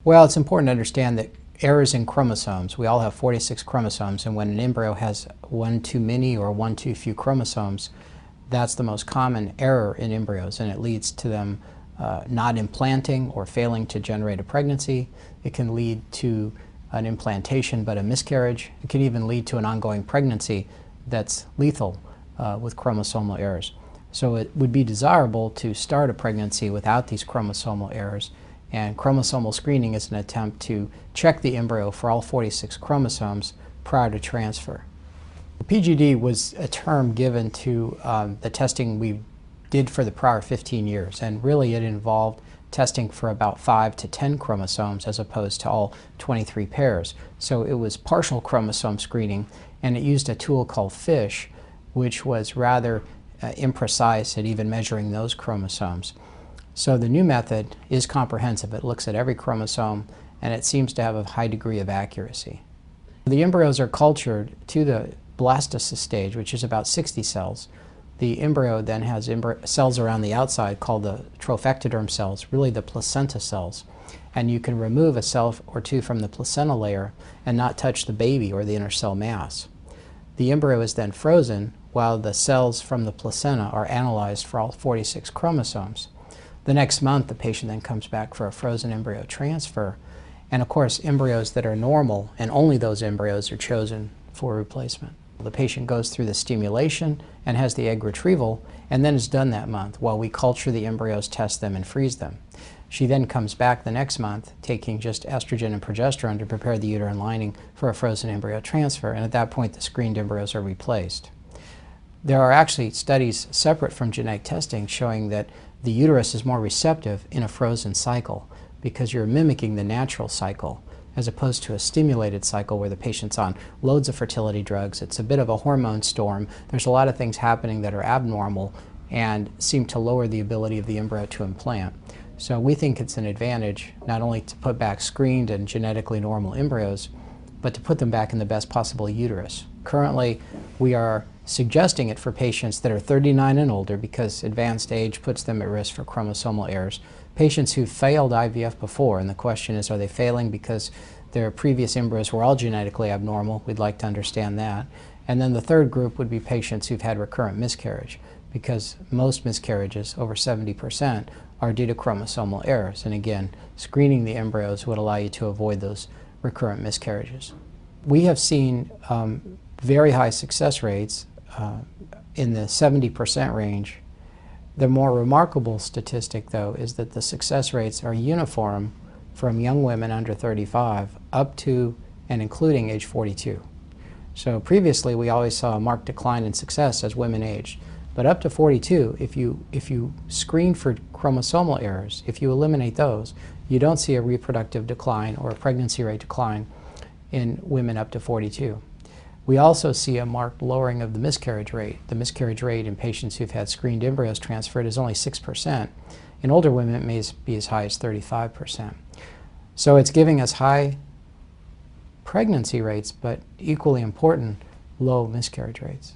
Well, it's important to understand that errors in chromosomes, we all have 46 chromosomes, and when an embryo has one too many or one too few chromosomes, that's the most common error in embryos, and it leads to them not implanting or failing to generate a pregnancy. It can lead to an implantation but a miscarriage. It can even lead to an ongoing pregnancy that's lethal with chromosomal errors. So it would be desirable to start a pregnancy without these chromosomal errors, and chromosomal screening is an attempt to check the embryo for all 46 chromosomes prior to transfer. PGD was a term given to the testing we did for the prior 15 years, and really it involved testing for about 5 to 10 chromosomes as opposed to all 23 pairs. So it was partial chromosome screening, and it used a tool called FISH, which was rather imprecise at even measuring those chromosomes. So the new method is comprehensive. It looks at every chromosome, and it seems to have a high degree of accuracy. The embryos are cultured to the blastocyst stage, which is about 60 cells. The embryo then has cells around the outside called the trophectoderm cells, really the placenta cells. And you can remove a cell or two from the placenta layer and not touch the baby or the inner cell mass. The embryo is then frozen while the cells from the placenta are analyzed for all 46 chromosomes. The next month, the patient then comes back for a frozen embryo transfer. And of course, embryos that are normal, and only those embryos, are chosen for replacement. The patient goes through the stimulation and has the egg retrieval, and then is done that month while we culture the embryos, test them, and freeze them. She then comes back the next month taking just estrogen and progesterone to prepare the uterine lining for a frozen embryo transfer, and at that point the screened embryos are replaced. There are actually studies separate from genetic testing showing that the uterus is more receptive in a frozen cycle because you're mimicking the natural cycle as opposed to a stimulated cycle where the patient's on loads of fertility drugs. It's a bit of a hormone storm. There's a lot of things happening that are abnormal and seem to lower the ability of the embryo to implant. So we think it's an advantage not only to put back screened and genetically normal embryos, but to put them back in the best possible uterus. Currently, we are suggesting it for patients that are 39 and older because advanced age puts them at risk for chromosomal errors. Patients who failed IVF before, and the question is, are they failing because their previous embryos were all genetically abnormal? We'd like to understand that. And then the third group would be patients who've had recurrent miscarriage, because most miscarriages, over 70%, are due to chromosomal errors. And again, screening the embryos would allow you to avoid those recurrent miscarriages. We have seen very high success rates in the 70% range. The more remarkable statistic, though, is that the success rates are uniform from young women under 35 up to and including age 42. So previously we always saw a marked decline in success as women aged. But up to 42, if you screen for chromosomal errors, if you eliminate those, you don't see a reproductive decline or a pregnancy rate decline in women up to 42. We also see a marked lowering of the miscarriage rate. The miscarriage rate in patients who've had screened embryos transferred is only 6%. In older women, it may be as high as 35%. So it's giving us high pregnancy rates, but equally important, low miscarriage rates.